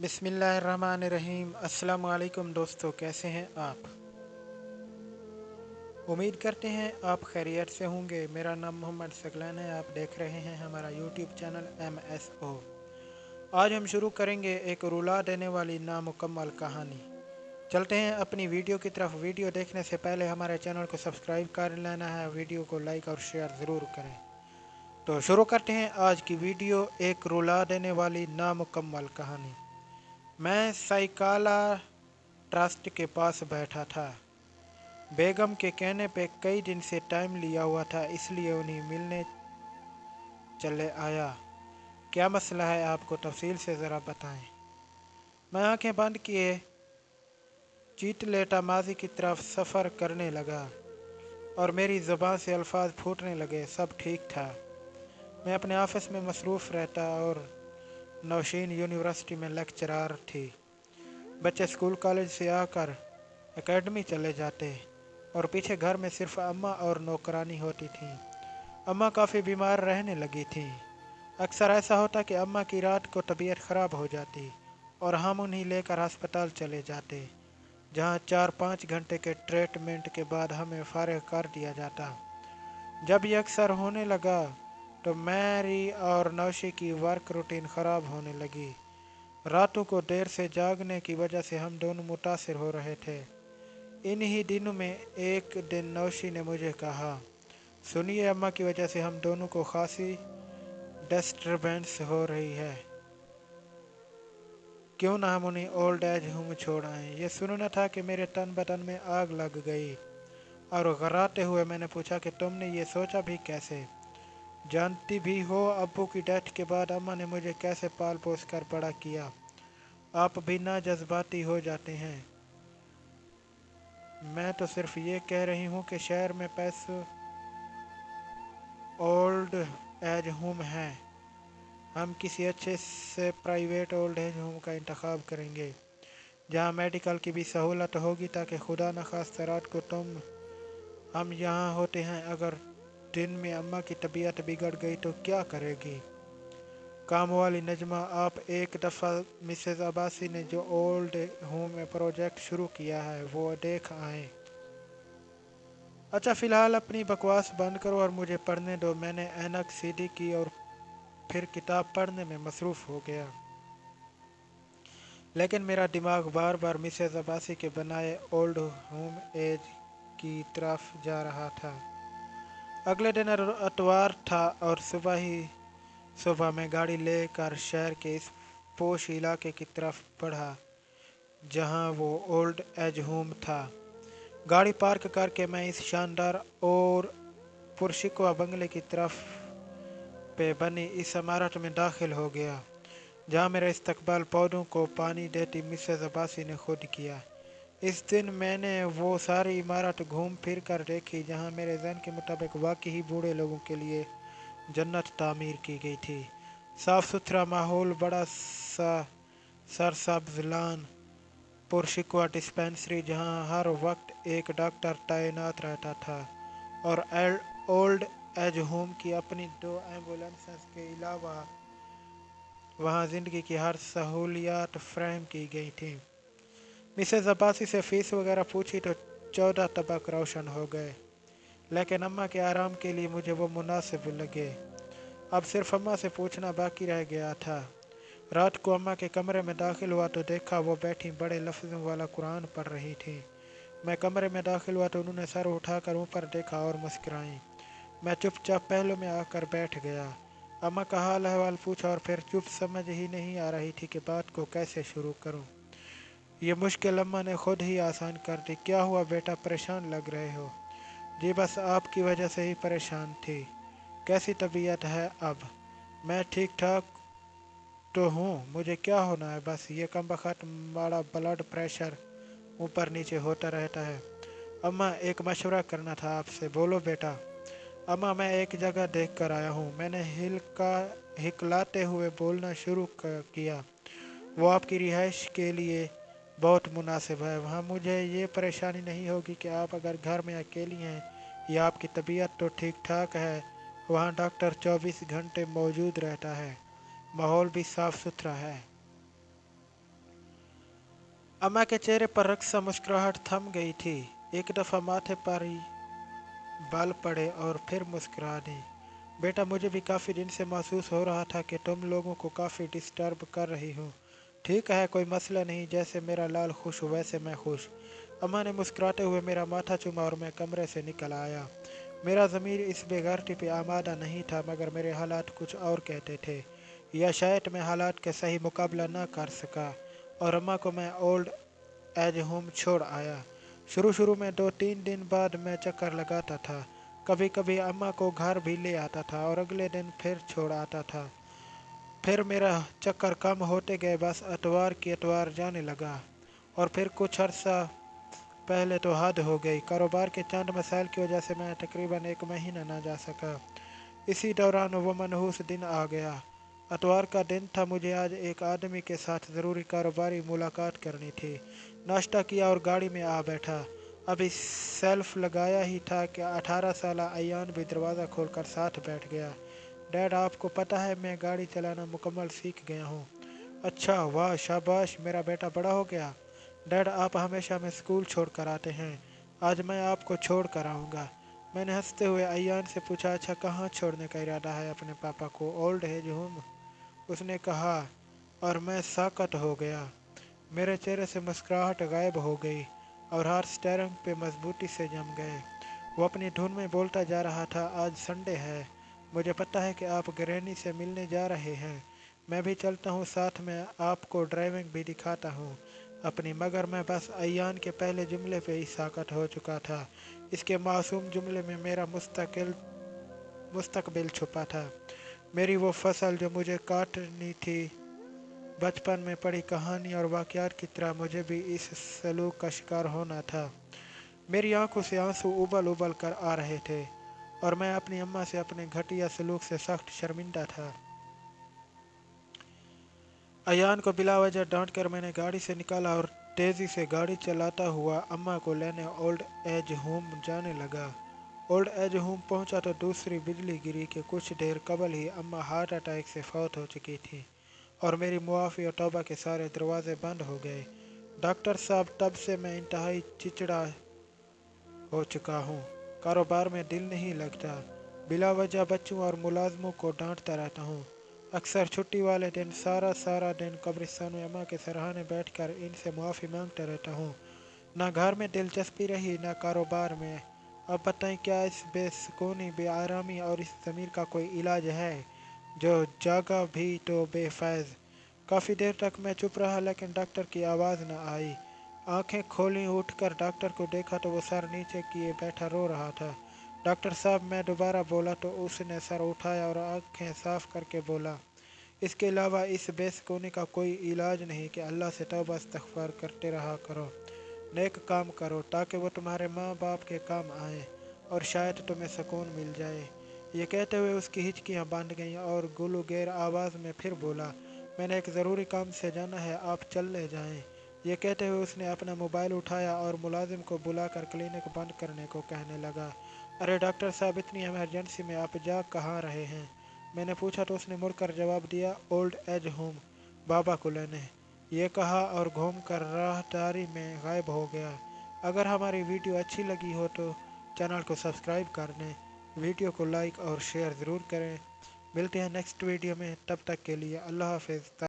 बिस्मिल्लाहिर्रहमानिर्रहीम। अस्सलाम वालेकुम दोस्तों, कैसे हैं आप? उम्मीद करते हैं आप खैरियत से होंगे। मेरा नाम मोहम्मद सकलान है। आप देख रहे हैं हमारा यूट्यूब चैनल MSO। आज हम शुरू करेंगे एक रुला देने वाली नामुकम्मल कहानी। चलते हैं अपनी वीडियो की तरफ। वीडियो देखने से पहले हमारे चैनल को सब्सक्राइब कर लेना है, वीडियो को लाइक और शेयर ज़रूर करें। तो शुरू करते हैं आज की वीडियो, एक रुला देने वाली नामुकम्मल कहानी। मैं साइकाला ट्रस्ट के पास बैठा था। बेगम के कहने पे कई दिन से टाइम लिया हुआ था, इसलिए उन्हें मिलने चले आया। क्या मसला है, आपको तफसील से ज़रा बताएं। मैं आंखें बंद किए चीत लेटा माजी की तरफ सफ़र करने लगा और मेरी ज़बान से अल्फाज फूटने लगे। सब ठीक था। मैं अपने ऑफिस में मसरूफ़ रहता और नौशीन यूनिवर्सिटी में लेक्चरार थी। बच्चे स्कूल कॉलेज से आकर एकेडमी चले जाते और पीछे घर में सिर्फ अम्मा और नौकरानी होती थी। अम्मा काफ़ी बीमार रहने लगी थी। अक्सर ऐसा होता कि अम्मा की रात को तबीयत ख़राब हो जाती और हम उन्हें लेकर अस्पताल चले जाते, जहां 4-5 घंटे के ट्रीटमेंट के बाद हमें फारिग कर दिया जाता। जब यह अक्सर होने लगा तो मेरी और नौशी की वर्क रूटीन ख़राब होने लगी। रातों को देर से जागने की वजह से हम दोनों मुतासिर हो रहे थे। इन्हीं दिनों में एक दिन नौशी ने मुझे कहा, सुनिए, अम्मा की वजह से हम दोनों को खासी डिस्टर्बेंस हो रही है। क्यों ना हम उन्हें ओल्ड एज होम छोड़ आएं। ये सुनना था कि मेरे तन बदन में आग लग गई और घबराते हुए मैंने पूछा कि तुमने ये सोचा भी कैसे? जानती भी हो अब्बू की डेथ के बाद अम्मा ने मुझे कैसे पाल पोस कर बड़ा किया। आप भी ना जज्बाती हो जाते हैं। मैं तो सिर्फ ये कह रही हूँ कि शहर में पैसे ओल्ड एज होम है। हम किसी अच्छे से प्राइवेट ओल्ड एज होम का इंतखाब करेंगे जहाँ मेडिकल की भी सहूलत होगी, ताकि खुदा न खास्ता रात को हम यहाँ होते हैं। अगर दिन में अम्मा की तबीयत बिगड़ गई तो क्या करेगी? काम वाली नजमा, आप एक दफ़ा मिसेज़ अब्बासी ने जो ओल्ड होम में प्रोजेक्ट शुरू किया है वो देख आएँ। अच्छा, फ़िलहाल अपनी बकवास बंद करो और मुझे पढ़ने दो। मैंने ऐनक सीधी की और फिर किताब पढ़ने में मसरूफ़ हो गया, लेकिन मेरा दिमाग बार बार मिसेज़ अब्बासी के बनाए ओल्ड होम एज की तरफ जा रहा था। अगले दिन अतवार था और सुबह ही सुबह मैं गाड़ी लेकर शहर के इस पोश इलाके की तरफ बढ़ा जहां वो ओल्ड एज होम था। गाड़ी पार्क करके मैं इस शानदार और पुरशिकवा बंगले की तरफ पे बनी इस इमारत में दाखिल हो गया, जहाँ मेरा इस्तकबाल पौधों को पानी देती मिसेज़ अब्बासी ने खुद किया। इस दिन मैंने वो सारी इमारत घूम फिर कर देखी जहाँ मेरे ज़हन के मुताबिक वाकई ही बूढ़े लोगों के लिए जन्नत तामीर की गई थी। साफ़ सुथरा माहौल, बड़ा सा सरसब्ज़ लान, पुरशिकवा डिस्पेंसरी जहाँ हर वक्त एक डॉक्टर तैनात रहता था, और ओल्ड एज होम की अपनी 2 एम्बुलेंसेस के अलावा वहाँ ज़िंदगी की हर सहूलियत फ्राहम की गई थी। मिसेज़ अब्बासी से फ़ीस वगैरह पूछी तो 14 तबक रोशन हो गए, लेकिन अम्मा के आराम के लिए मुझे वो मुनासिब लगे। अब सिर्फ अम्मा से पूछना बाकी रह गया था। रात को अम्मा के कमरे में दाखिल हुआ तो देखा वो बैठी बड़े लफ्ज़ों वाला कुरान पढ़ रही थी। मैं कमरे में दाखिल हुआ तो उन्होंने सर उठाकर ऊपर देखा और मुस्कुराई। मैं चुपचाप पहलू में आकर बैठ गया। अम्मा का हाल अहवाल पूछा और फिर चुप, समझ ही नहीं आ रही थी कि बात को कैसे शुरू करूं। ये मुश्किल अम्मा ने खुद ही आसान कर दी। क्या हुआ बेटा, परेशान लग रहे हो? जी बस आपकी वजह से ही परेशान थी। कैसी तबीयत है अब? मैं ठीक ठाक तो हूँ, मुझे क्या होना है, बस ये कमबख्त बड़ा ब्लड प्रेशर ऊपर नीचे होता रहता है। अम्मा, एक मशवरा करना था आपसे। बोलो बेटा। अम्मा, मैं एक जगह देख कर आया हूँ। मैंने हिकलाते हुए बोलना शुरू किया। वो आपकी रिहाइश के लिए बहुत मुनासिब है। वहाँ मुझे ये परेशानी नहीं होगी कि आप अगर घर में अकेली हैं या आपकी तबीयत तो ठीक ठाक है। वहाँ डॉक्टर 24 घंटे मौजूद रहता है। माहौल भी साफ़ सुथरा है। अम्मा के चेहरे पर रक्त सा मुस्कुराहट थम गई थी। एक दफ़ा माथे पर ही बाल पड़े और फिर मुस्कुरा दी। बेटा, मुझे भी काफ़ी दिन से महसूस हो रहा था कि तुम लोगों को काफ़ी डिस्टर्ब कर रही हूँ। ठीक है, कोई मसला नहीं, जैसे मेरा लाल खुश वैसे मैं खुश। अम्मा ने मुस्कुराते हुए मेरा माथा चूमा और मैं कमरे से निकल आया। मेरा ज़मीर इस बेगैरती पे आमादा नहीं था, मगर मेरे हालात कुछ और कहते थे, या शायद मैं हालात के सही मुकाबला ना कर सका और अम्मा को मैं ओल्ड एज होम छोड़ आया। शुरू शुरू में 2-3 दिन बाद मैं चक्कर लगाता था। कभी कभी अम्मा को घर भी ले आता था और अगले दिन फिर छोड़ आता था। फिर मेरा चक्कर कम होते गए, बस अतवार की अतवार जाने लगा। और फिर कुछ अर्सा पहले तो हद हो गई। कारोबार के चंद मसाइल की वजह से मैं तकरीबन 1 महीना ना जा सका। इसी दौरान वो मनहूस दिन आ गया। अतवार का दिन था। मुझे आज एक आदमी के साथ ज़रूरी कारोबारी मुलाकात करनी थी। नाश्ता किया और गाड़ी में आ बैठा। अभी सेल्फ लगाया ही था कि 18 साल अयान भी दरवाज़ा खोलकर साथ बैठ गया। डैड, आपको पता है मैं गाड़ी चलाना मुकम्मल सीख गया हूँ। अच्छा, वाह, शाबाश, मेरा बेटा बड़ा हो गया। डैड, आप हमेशा हमें स्कूल छोड़ कर आते हैं, आज मैं आपको छोड़ कर आऊँगा। मैंने हंसते हुए अयान से पूछा, अच्छा, कहाँ छोड़ने का इरादा है अपने पापा को? ओल्ड एज होम, उसने कहा, और मैं साकत हो गया। मेरे चेहरे से मुस्कुराहट गायब हो गई और हाथ स्टीयरिंग पे मजबूती से जम गए। वो अपनी धुन में बोलता जा रहा था, आज संडे है, मुझे पता है कि आप ग्रैनी से मिलने जा रहे हैं, मैं भी चलता हूँ साथ में, आपको ड्राइविंग भी दिखाता हूँ अपनी। मगर मैं बस अयान के पहले जुमले पे ही साकत हो चुका था। इसके मासूम जुमले में मेरा मुस्तकबिल छुपा था, मेरी वो फसल जो मुझे काटनी थी। बचपन में पढ़ी कहानी और वाक़यात की तरह मुझे भी इस सलूक का शिकार होना था। मेरी आंखों से आंसू उबल उबल कर आ रहे थे और मैं अपनी अम्मा से अपने घटिया सलूक से सख्त शर्मिंदा था। अयान को बिलावजह डांट कर मैंने गाड़ी से निकाला और तेज़ी से गाड़ी चलाता हुआ अम्मा को लेने ओल्ड एज होम जाने लगा। ओल्ड एज होम पहुंचा तो दूसरी बिजली गिरी कि कुछ देर कबल ही अम्मा हार्ट अटैक से फौत हो चुकी थी और मेरी मुआफ़ी और तौबा के सारे दरवाजे बंद हो गए। डॉक्टर साहब, तब से मैं इंतहाई चिचड़ा हो चुका हूँ, कारोबार में दिल नहीं लगता, बिला वजह बच्चों और मुलाजमों को डांटता रहता हूँ। अक्सर छुट्टी वाले दिन सारा सारा दिन कब्रिस्तान में अम्मा के सराहने बैठकर इनसे मुआफ़ी मांगता रहता हूँ। ना घर में दिलचस्पी रही, ना कारोबार में। अब बताएं, क्या इस बेसुकूनी, बेआरामी और इस ज़मीर का कोई इलाज है? जो जागा भी तो बेफैज़। काफ़ी देर तक मैं चुप रहा, लेकिन डॉक्टर की आवाज़ न आई। आंखें खोली, उठकर डॉक्टर को देखा तो वो सर नीचे किए बैठा रो रहा था। डॉक्टर साहब, मैं दोबारा बोला तो उसने सर उठाया और आंखें साफ करके बोला, इसके अलावा इस बेसुकूनी का कोई इलाज नहीं कि अल्लाह से तौबा इस्तग़फ़ार करते रहा करो, नेक काम करो ताकि वो तुम्हारे माँ बाप के काम आए और शायद तुम्हें सुकून मिल जाए। ये कहते हुए उसकी हिचकियाँ बंध गईं और गुलूगैर आवाज़ में फिर बोला, मैंने एक ज़रूरी काम से जाना है, आप चल ले जाएं। ये कहते हुए उसने अपना मोबाइल उठाया और मुलाजिम को बुलाकर क्लिनिक बंद करने को कहने लगा। अरे डॉक्टर साहब, इतनी इमरजेंसी में आप जा कहाँ रहे हैं? मैंने पूछा तो उसने मुड़कर जवाब दिया, ओल्ड एज होम, बाबा को लेने। ये कहा और घूमकर राहदारी में गायब हो गया। अगर हमारी वीडियो अच्छी लगी हो तो चैनल को सब्सक्राइब कर दें, वीडियो को लाइक और शेयर ज़रूर करें। मिलते हैं नेक्स्ट वीडियो में, तब तक के लिए अल्लाह हाफ़िज़।